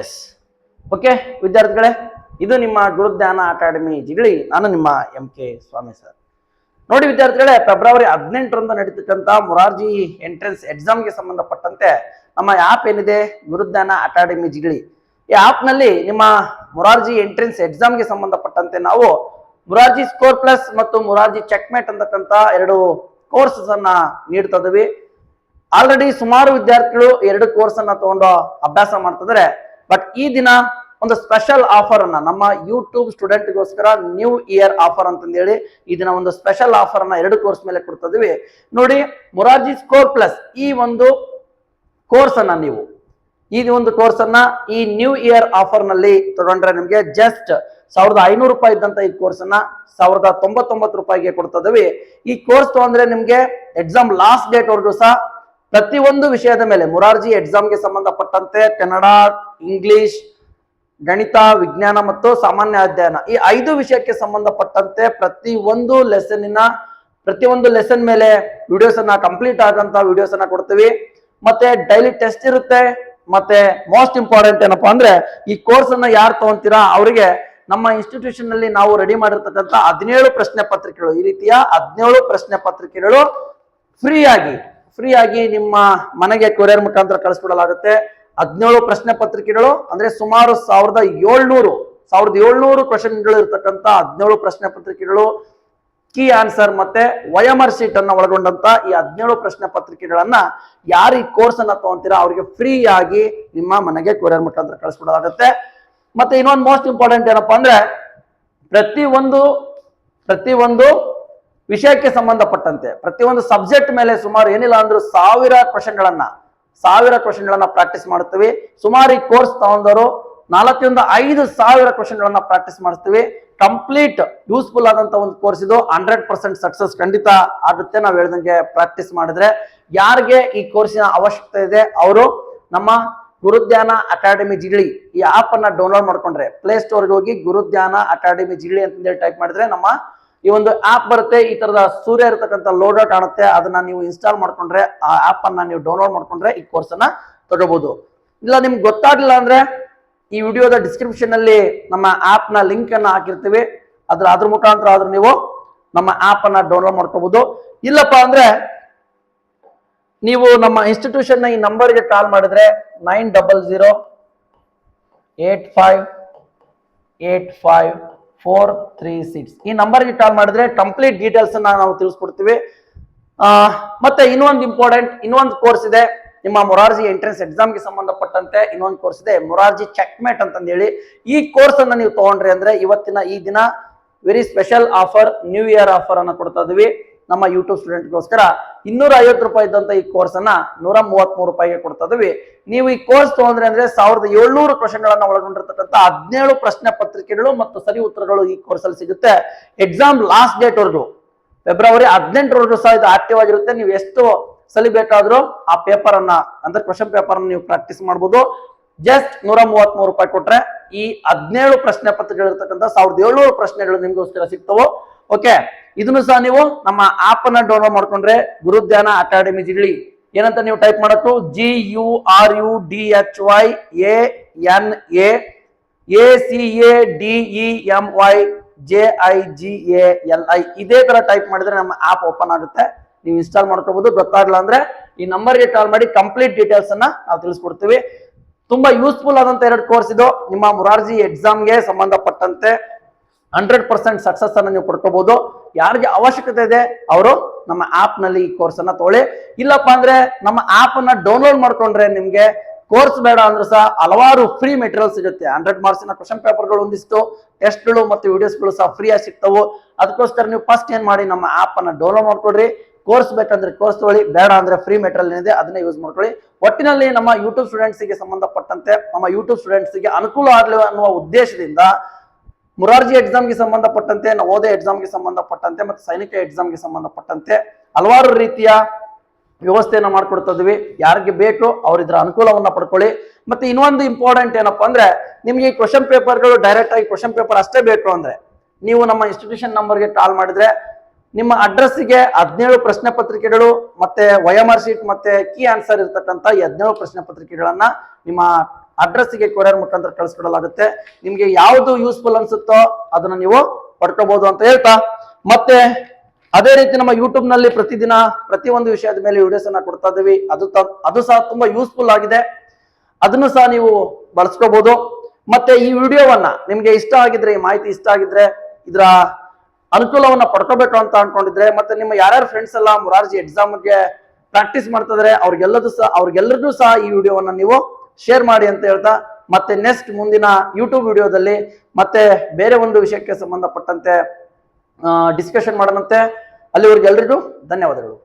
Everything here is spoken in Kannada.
ಎಸ್ ಓಕೆ ವಿದ್ಯಾರ್ಥಿಗಳೇ, ಇದು ನಿಮ್ಮ ಗುರುಜ್ಞಾನ ಅಕಾಡೆಮಿ ಜಿಗಳಿ. ನಾನು ನಿಮ್ಮ MK ಸ್ವಾಮಿ ಸರ್. ನೋಡಿ ವಿದ್ಯಾರ್ಥಿಗಳೇ, ಫೆಬ್ರವರಿ 18ರಂದು ನಡೀತಕ್ಕಂಥ ಮೊರಾರ್ಜಿ ಎಂಟ್ರೆನ್ಸ್ ಎಕ್ಸಾಮ್ಗೆ ಸಂಬಂಧಪಟ್ಟಂತೆ ನಮ್ಮ ಆ್ಯಪ್ ಏನಿದೆ ಗುರುಜ್ಞಾನ ಅಕಾಡೆಮಿ ಜಿಗಳಿ, ಈ ಆ್ಯಪ್ ನಲ್ಲಿ ನಿಮ್ಮ ಮೊರಾರ್ಜಿ ಎಂಟ್ರೆನ್ಸ್ ಎಕ್ಸಾಮ್ಗೆ ಸಂಬಂಧಪಟ್ಟಂತೆ ನಾವು ಮೊರಾರ್ಜಿ ಸ್ಕೋರ್ ಪ್ಲಸ್ ಮತ್ತು ಮೊರಾರ್ಜಿ ಚೆಕ್ಮೇಟ್ ಅಂತಕ್ಕಂಥ 2 ಕೋರ್ಸಸ್ ಅನ್ನ ನೀಡ್ತಾ ಇದ್ದೀವಿ. ಆಲ್ರೆಡಿ ಸುಮಾರು ವಿದ್ಯಾರ್ಥಿಗಳು 2 ಕೋರ್ಸ್ ಅನ್ನ ತಗೊಂಡು ಅಭ್ಯಾಸ ಮಾಡ್ತಿದ್ದಾರೆ. ಬಟ್ ಈ ದಿನ ಒಂದು ಸ್ಪೆಷಲ್ ಆಫರ್ ಅನ್ನ ನಮ್ಮ ಯೂಟ್ಯೂಬ್ ಸ್ಟೂಡೆಂಟ್ಗೋಸ್ಕರ ನ್ಯೂ ಇಯರ್ ಆಫರ್ ಅಂತಂದೇಳಿ ಈ ದಿನ ಒಂದು ಸ್ಪೆಷಲ್ ಆಫರ್ ಅನ್ನ 2 ಕೋರ್ಸ್ ಮೇಲೆ ಕೊಡ್ತಾ ಇದೀವಿ. ನೋಡಿ, ಮೊರಾರ್ಜಿ ಸ್ಕೋರ್ ಪ್ಲಸ್ ಈ ಒಂದು ಕೋರ್ಸ್ ಅನ್ನ ನೀವು ಈ ಒಂದು ಕೋರ್ಸ್ ಅನ್ನ ಈ ನ್ಯೂ ಇಯರ್ ಆಫರ್ ನಲ್ಲಿ ತಗೊಂಡ್ರೆ ನಿಮ್ಗೆ ಜಸ್ಟ್ 1500 ರೂಪಾಯಿ ಇದ್ದಂತ ಈ ಕೋರ್ಸ್ ಅನ್ನ 1099 ರೂಪಾಯಿಗೆ ಕೊಡ್ತಾ ಇದೀವಿ. ಈ ಕೋರ್ಸ್ ತಗೊಂಡ್ರೆ ನಿಮ್ಗೆ ಎಕ್ಸಾಮ್ ಲಾಸ್ಟ್ ಡೇಟ್ ವರ್ಗೂ ಸಹ ಪ್ರತಿಯೊಂದು ವಿಷಯದ ಮೇಲೆ ಮೊರಾರ್ಜಿ ಎಕ್ಸಾಮ್ಗೆ ಸಂಬಂಧಪಟ್ಟಂತೆ ಕನ್ನಡ, ಇಂಗ್ಲಿಷ್, ಗಣಿತ, ವಿಜ್ಞಾನ ಮತ್ತು ಸಾಮಾನ್ಯ ಅಧ್ಯಯನ ಈ 5 ವಿಷಯಕ್ಕೆ ಸಂಬಂಧಪಟ್ಟಂತೆ ಪ್ರತಿಯೊಂದು ಲೆಸನ್ ಮೇಲೆ ವಿಡಿಯೋಸ್ ಅನ್ನ ಕಂಪ್ಲೀಟ್ ಆಗಂತ ವಿಡಿಯೋಸ್ ಅನ್ನ ಕೊಡ್ತೀವಿ. ಮತ್ತೆ ಡೈಲಿ ಟೆಸ್ಟ್ ಇರುತ್ತೆ. ಮತ್ತೆ ಮೋಸ್ಟ್ ಇಂಪಾರ್ಟೆಂಟ್ ಏನಪ್ಪಾ ಅಂದ್ರೆ, ಈ ಕೋರ್ಸ್ ಅನ್ನ ಯಾರು ತಗೊಂತೀರಾ ಅವರಿಗೆ ನಮ್ಮ ಇನ್ಸ್ಟಿಟ್ಯೂಷನ್ ನಲ್ಲಿ ನಾವು ರೆಡಿ ಮಾಡಿರ್ತಕ್ಕಂಥ 17 ಪ್ರಶ್ನೆ ಪತ್ರಿಕೆಗಳು, ಈ ರೀತಿಯ 17 ಪ್ರಶ್ನೆ ಪತ್ರಿಕೆಗಳು ಫ್ರೀ ಆಗಿ ನಿಮ್ಮ ಮನೆಗೆ ಕೊರಿಯರ್ ಮುಖಾಂತರ ಕಳಿಸ್ಕೊಡಲಾಗುತ್ತೆ. 17 ಪ್ರಶ್ನೆ ಪತ್ರಿಕೆಗಳು ಅಂದ್ರೆ ಸುಮಾರು 1700 ಕ್ವಶನ್ಗಳು ಇರ್ತಕ್ಕಂಥ 17 ಪ್ರಶ್ನೆ ಪತ್ರಿಕೆಗಳು, ಕೀ ಆನ್ಸರ್ ಮತ್ತೆ OMR ಶೀಟ್ ಅನ್ನ ಒಳಗೊಂಡಂತ ಈ 17 ಪ್ರಶ್ನೆ ಪತ್ರಿಕೆಗಳನ್ನ ಯಾರು ಈ ಕೋರ್ಸ್ ಅನ್ನ ತಗೊಂತೀರಾ ಅವರಿಗೆ ಫ್ರೀ ಆಗಿ ನಿಮ್ಮ ಮನೆಗೆ ಕೊರಿಯರ್ ಮುಖಾಂತರ ಕಳಿಸ್ಕೊಡಲಾಗುತ್ತೆ. ಮತ್ತೆ ಇನ್ನೊಂದು ಮೋಸ್ಟ್ ಇಂಪಾರ್ಟೆಂಟ್ ಏನಪ್ಪಾ ಅಂದ್ರೆ, ಪ್ರತಿಯೊಂದು ವಿಷಯಕ್ಕೆ ಸಂಬಂಧಪಟ್ಟಂತೆ ಪ್ರತಿಯೊಂದು ಸಬ್ಜೆಕ್ಟ್ ಮೇಲೆ ಸುಮಾರು ಏನಿಲ್ಲ ಅಂದ್ರೂ 1000 ಕ್ವಶನ್ಗಳನ್ನ ಪ್ರಾಕ್ಟೀಸ್ ಮಾಡ್ತೀವಿ. ಸುಮಾರು ಈ ಕೋರ್ಸ್ ತಗೊಂಡವರು 4-5,000 ಕ್ವಶನ್ಗಳನ್ನ ಪ್ರಾಕ್ಟೀಸ್ ಮಾಡ್ತೀವಿ. ಕಂಪ್ಲೀಟ್ ಯೂಸ್ಫುಲ್ ಆದಂತ ಒಂದು ಕೋರ್ಸ್ ಇದು. 100% ಸಕ್ಸಸ್ ಖಂಡಿತ ಆಗುತ್ತೆ ನಾವು ಹೇಳ್ದಂಗೆ ಪ್ರಾಕ್ಟೀಸ್ ಮಾಡಿದ್ರೆ. ಯಾರಿಗೆ ಈ ಕೋರ್ಸಿನ ಅವಶ್ಯಕತೆ ಇದೆ ಅವರು ನಮ್ಮ ಗುರುಜ್ಞಾನ ಅಕಾಡೆಮಿ ಜಿಗಳಿ ಈ ಆಪ್ ಅನ್ನ ಡೌನ್ಲೋಡ್ ಮಾಡ್ಕೊಂಡ್ರೆ, ಪ್ಲೇ ಸ್ಟೋರ್ಗೆ ಹೋಗಿ ಗುರುಜ್ಞಾನ ಅಕಾಡೆಮಿ ಜಿಗಳಿ ಅಂತಂದೇಳಿ ಟೈಪ್ ಮಾಡಿದ್ರೆ ನಮ್ಮ ಈ ಒಂದು ಆಪ್ ಬರುತ್ತೆ. ಈ ತರದ ಸೂರ್ಯ ಇರತಕ್ಕಂಥ ಲೋಗೋ ಕಾಣುತ್ತೆ, ಅದನ್ನ ನೀವು ಇನ್ಸ್ಟಾಲ್ ಮಾಡ್ಕೊಂಡ್ರೆ, ಆ ಆಪ್ ಅನ್ನ ನೀವು ಡೌನ್ಲೋಡ್ ಮಾಡ್ಕೊಂಡ್ರೆ ಈ ಕೋರ್ಸ್ ಅನ್ನ ತಗೋಬಹುದು. ಇಲ್ಲ ನಿಮ್ಗೆ ಗೊತ್ತಾಗ್ಲಿಲ್ಲ ಅಂದ್ರೆ ಈ ವಿಡಿಯೋದ ಡಿಸ್ಕ್ರಿಪ್ಷನ್ ಅಲ್ಲಿ ನಮ್ಮ ಆಪ್ ನ ಲಿಂಕ್ ಅನ್ನ ಹಾಕಿರ್ತೀವಿ. ಅದ್ರ ಮುಖಾಂತರ ಆದ್ರೂ ನೀವು ನಮ್ಮ ಆಪ್ ಅನ್ನ ಡೌನ್ಲೋಡ್ ಮಾಡ್ಕೋಬಹುದು. ಇಲ್ಲಪ್ಪ ಅಂದ್ರೆ ನೀವು ನಮ್ಮ ಇನ್ಸ್ಟಿಟ್ಯೂಷನ್ ನ ಈ ನಂಬರ್ಗೆ ಕಾಲ್ ಮಾಡಿದ್ರೆ 900-8585-436 ಈ ನಂಬರ್ಗೆ ಕಾಲ್ ಮಾಡಿದ್ರೆ ಕಂಪ್ಲೀಟ್ ಡೀಟೇಲ್ಸ್ ಅನ್ನ ನಾವು ತಿಳಿಸ್ಕೊಡ್ತೀವಿ. ಮತ್ತೆ ಇನ್ನೊಂದು ಕೋರ್ಸ್ ಇದೆ ನಿಮ್ಮ ಮೊರಾರ್ಜಿ ಎಂಟ್ರೆನ್ಸ್ ಎಕ್ಸಾಮ್ಗೆ ಸಂಬಂಧಪಟ್ಟಂತೆ. ಇನ್ನೊಂದು ಕೋರ್ಸ್ ಇದೆ ಮೊರಾರ್ಜಿ ಚೆಕ್ಮೇಟ್ ಅಂತಂದೇಳಿ. ಈ ಕೋರ್ಸ್ ಅನ್ನ ನೀವು ತಗೊಂಡ್ರಿ ಅಂದ್ರೆ ಈ ದಿನ very special offer, new year offer ಅನ್ನ ಕೊಡ್ತಾ ಇದೀವಿ ನಮ್ಮ ಯೂಟ್ಯೂಬ್ ಸ್ಟೂಡೆಂಟ್ಗೋಸ್ಕರ. 250 ರೂಪಾಯಿ ಇದ್ದಂತ ಈ ಕೋರ್ಸ್ ಅನ್ನ 133 ರೂಪಾಯಿಗೆ ಕೊಡ್ತಾ ಇದೀವಿ. ನೀವು ಈ ಕೋರ್ಸ್ ತಗೊಂಡ್ರೆ ಅಂದ್ರೆ 1700 ಕ್ವಶನ್ಗಳನ್ನ ಒಳಗೊಂಡಿರ್ತಕ್ಕಂಥ 17 ಪ್ರಶ್ನೆ ಪತ್ರಿಕೆಗಳು ಮತ್ತು ಸರಿ ಉತ್ತರಗಳು ಈ ಕೋರ್ಸ್ ಅಲ್ಲಿ ಸಿಗುತ್ತೆ. ಎಕ್ಸಾಮ್ ಲಾಸ್ಟ್ ಡೇಟ್ ವರ್ಗೂ ಫೆಬ್ರವರಿ 18ರವರೆಗೂ ಸಹ ಇದು ಆಕ್ಟಿವ್ ಆಗಿರುತ್ತೆ. ನೀವು ಎಷ್ಟು ಸಲ ಬೇಕಾದ್ರೂ ಆ ಪೇಪರ್ ಅನ್ನ ಅಂದ್ರೆ ಕ್ವಶನ್ ಪೇಪರ್ ಅನ್ನ ನೀವು ಪ್ರಾಕ್ಟೀಸ್ ಮಾಡಬಹುದು. ಜಸ್ಟ್ 133 ರೂಪಾಯಿ ಕೊಟ್ರೆ ಈ 17 ಪ್ರಶ್ನೆ ಪತ್ರಿಕೆಗಳು ಇರ್ತಕ್ಕಂಥ 1700 ಪ್ರಶ್ನೆಗಳು ನಿಮ್ಗೋಸ್ಕರ ಸಿಗ್ತವೆ. ಓಕೆ, ಇದನ್ನು ಸಹ ನೀವು ನಮ್ಮ ಆಪ್ ಅನ್ನ ಡೌನ್ಲೋಡ್ ಮಾಡ್ಕೊಂಡ್ರೆ ಗುರುಜ್ಞಾನ ಅಕಾಡೆಮಿ ಜಿಗಳಿ ಏನಂತ ನೀವು ಟೈಪ್ ಮಾಡಬೇಕು, GURUDHYANAACADEMYJIGALI ಇದೇ ತರ ಟೈಪ್ ಮಾಡಿದ್ರೆ ನಮ್ಮ ಆಪ್ ಓಪನ್ ಆಗುತ್ತೆ. ನೀವು ಇನ್ಸ್ಟಾಲ್ ಮಾಡ್ಕೋಬಹುದು. ಗೊತ್ತಾಗ್ಲಿಲ್ಲ ಅಂದ್ರೆ ಈ ನಂಬರ್ಗೆ ಕಾಲ್ ಮಾಡಿ ಕಂಪ್ಲೀಟ್ ಡೀಟೇಲ್ಸ್ ಅನ್ನ ನಾವು ತಿಳಿಸ್ಕೊಡ್ತೀವಿ. ತುಂಬಾ ಯೂಸ್ಫುಲ್ ಆದಂತ 2 ಕೋರ್ಸ್ ಇದು. ನಿಮ್ಮ ಮೊರಾರ್ಜಿ ಎಕ್ಸಾಮ್ಗೆ ಸಂಬಂಧಪಟ್ಟಂತೆ 100% ಸಕ್ಸಸ್ ಅನ್ನ ನೀವು ಪಡ್ಕೋಬಹುದು. ಯಾರಿಗೆ ಅವಶ್ಯಕತೆ ಇದೆ ಅವರು ನಮ್ಮ ಆಪ್ ನಲ್ಲಿ ಈ ಕೋರ್ಸ್ ಅನ್ನ ತಗೊಳ್ಳಿ. ಇಲ್ಲಪ್ಪ ಅಂದ್ರೆ ನಮ್ಮ ಆಪ್ ಅನ್ನ ಡೌನ್ಲೋಡ್ ಮಾಡ್ಕೊಂಡ್ರೆ ನಿಮ್ಗೆ ಕೋರ್ಸ್ ಬೇಡ ಅಂದ್ರೂ ಸಹ ಹಲವಾರು ಫ್ರೀ ಮೆಟೀರಿಯಲ್ ಸಿಗುತ್ತೆ. 100 ಮಾರ್ಕ್ಸಿನ ಕ್ವಶನ್ ಪೇಪರ್ಗಳು, ಒಂದಿಷ್ಟು ಟೆಸ್ಟ್ಗಳು ಮತ್ತು ವಿಡಿಯೋಸ್ಗಳು ಸಹ ಫ್ರೀ ಆಗಿ ಸಿಗ್ತವು. ಅದಕ್ಕೋಸ್ಕರ ನೀವು ಫಸ್ಟ್ ಏನ್ ಮಾಡಿ ನಮ್ಮ ಆಪ್ ಅನ್ನ ಡೌನ್ಲೋಡ್ ಮಾಡ್ಕೊಡ್ರಿ. ಕೋರ್ಸ್ ಬೇಕಂದ್ರೆ ಕೋರ್ಸ್ ತಗೊಳ್ಳಿ, ಬೇಡ ಅಂದ್ರೆ ಫ್ರೀ ಮೆಟೀರಿಯಲ್ ಏನಿದೆ ಅದನ್ನ ಯೂಸ್ ಮಾಡ್ಕೊಳ್ಳಿ. ಒಟ್ಟಿನಲ್ಲಿ ನಮ್ಮ ಯೂಟ್ಯೂಬ್ ಸ್ಟೂಡೆಂಟ್ಸ್ಗೆ ಸಂಬಂಧಪಟ್ಟಂತೆ, ನಮ್ಮ ಯೂಟ್ಯೂಬ್ ಸ್ಟೂಡೆಂಟ್ಸ್ಗೆ ಅನುಕೂಲ ಆಗಲಿ ಅನ್ನುವ ಉದ್ದೇಶದಿಂದ ಮೊರಾರ್ಜಿ ಎಕ್ಸಾಮ್ಗೆ ಸಂಬಂಧಪಟ್ಟಂತೆ, ನವೋದಯ ಎಕ್ಸಾಮ್ಗೆ ಸಂಬಂಧಪಟ್ಟಂತೆ ಮತ್ತು ಸೈನಿಕ ಎಕ್ಸಾಮ್ಗೆ ಸಂಬಂಧಪಟ್ಟಂತೆ ಹಲವಾರು ರೀತಿಯ ವ್ಯವಸ್ಥೆಯನ್ನ ಮಾಡ್ಕೊಡ್ತಾ ಇದೀವಿ. ಯಾರಿಗೆ ಬೇಕು ಅವ್ರ ಇದ್ರ ಅನುಕೂಲವನ್ನ ಪಡ್ಕೊಳ್ಳಿ. ಮತ್ತೆ ಇನ್ನೊಂದು ಇಂಪಾರ್ಟೆಂಟ್ ಏನಪ್ಪಾ ಅಂದ್ರೆ, ನಿಮ್ಗೆ ಈ ಕ್ವಶನ್ ಪೇಪರ್ಗಳು ಡೈರೆಕ್ಟ್ ಆಗಿ ಕ್ವಶನ್ ಪೇಪರ್ ಅಷ್ಟೇ ಬೇಕು ಅಂದ್ರೆ ನೀವು ನಮ್ಮ ಇನ್ಸ್ಟಿಟ್ಯೂಷನ್ ನಂಬರ್ಗೆ ಕಾಲ್ ಮಾಡಿದ್ರೆ ನಿಮ್ಮ ಅಡ್ರೆಸ್ಗೆ 17 ಪ್ರಶ್ನೆ ಪತ್ರಿಕೆಗಳು ಮತ್ತೆ OMR ಶೀಟ್ ಮತ್ತೆ ಕೀ ಆನ್ಸರ್ ಇರ್ತಕ್ಕಂಥ 17 ಪ್ರಶ್ನೆ ಪತ್ರಿಕೆಗಳನ್ನ ನಿಮ್ಮ ಅಡ್ರೆಸ್ಗೆ ಕೊರಿಯರ್ ಮುಖಾಂತರ ಕಳಿಸ್ಕೊಡಲಾಗುತ್ತೆ. ನಿಮ್ಗೆ ಯಾವುದು ಯೂಸ್ಫುಲ್ ಅನ್ಸುತ್ತೋ ಅದನ್ನ ನೀವು ಪಡ್ಕೋಬಹುದು ಅಂತ ಹೇಳ್ತಾ, ಮತ್ತೆ ಅದೇ ರೀತಿ ನಮ್ಮ ಯೂಟ್ಯೂಬ್ ನಲ್ಲಿ ಪ್ರತಿದಿನ ಪ್ರತಿಯೊಂದು ವಿಷಯದ ಮೇಲೆ ವಿಡಿಯೋಸ್ ಅನ್ನ ಕೊಡ್ತಾ ಇದ್ದೀವಿ. ಅದು ಸಹ ತುಂಬಾ ಯೂಸ್ಫುಲ್ ಆಗಿದೆ, ಅದನ್ನು ಸಹ ನೀವು ಬಳಸ್ಕೋಬಹುದು. ಮತ್ತೆ ಈ ವಿಡಿಯೋವನ್ನ ನಿಮ್ಗೆ ಇಷ್ಟ ಆಗಿದ್ರೆ, ಈ ಮಾಹಿತಿ ಇಷ್ಟ ಆಗಿದ್ರೆ, ಇದರ ಅನುಕೂಲವನ್ನ ಪಡ್ಕೋಬೇಕು ಅಂತ ಅನ್ಕೊಂಡಿದ್ರೆ, ಮತ್ತೆ ನಿಮ್ಮ ಯಾರ್ಯಾರು ಫ್ರೆಂಡ್ಸ್ ಎಲ್ಲ ಮೊರಾರ್ಜಿ ಎಕ್ಸಾಮ್ಗೆ ಪ್ರಾಕ್ಟೀಸ್ ಮಾಡ್ತಾ ಇದಾರೆ ಅವ್ರಿಗೆಲ್ಲರಿಗೂ ಸಹ ಈ ವಿಡಿಯೋವನ್ನ ನೀವು ಶೇರ್ ಮಾಡಿ ಅಂತ ಹೇಳ್ತಾ, ಮತ್ತೆ ನೆಕ್ಸ್ಟ್ ಮುಂದಿನ ಯೂಟ್ಯೂಬ್ ವಿಡಿಯೋದಲ್ಲಿ ಮತ್ತೆ ಬೇರೆ ಒಂದು ವಿಷಯಕ್ಕೆ ಸಂಬಂಧಪಟ್ಟಂತೆ ಡಿಸ್ಕಷನ್ ಮಾಡೋಣಂತೆ. ಅಲ್ಲಿವರೆಗೆ ಎಲ್ರಿಗೂ ಧನ್ಯವಾದಗಳು.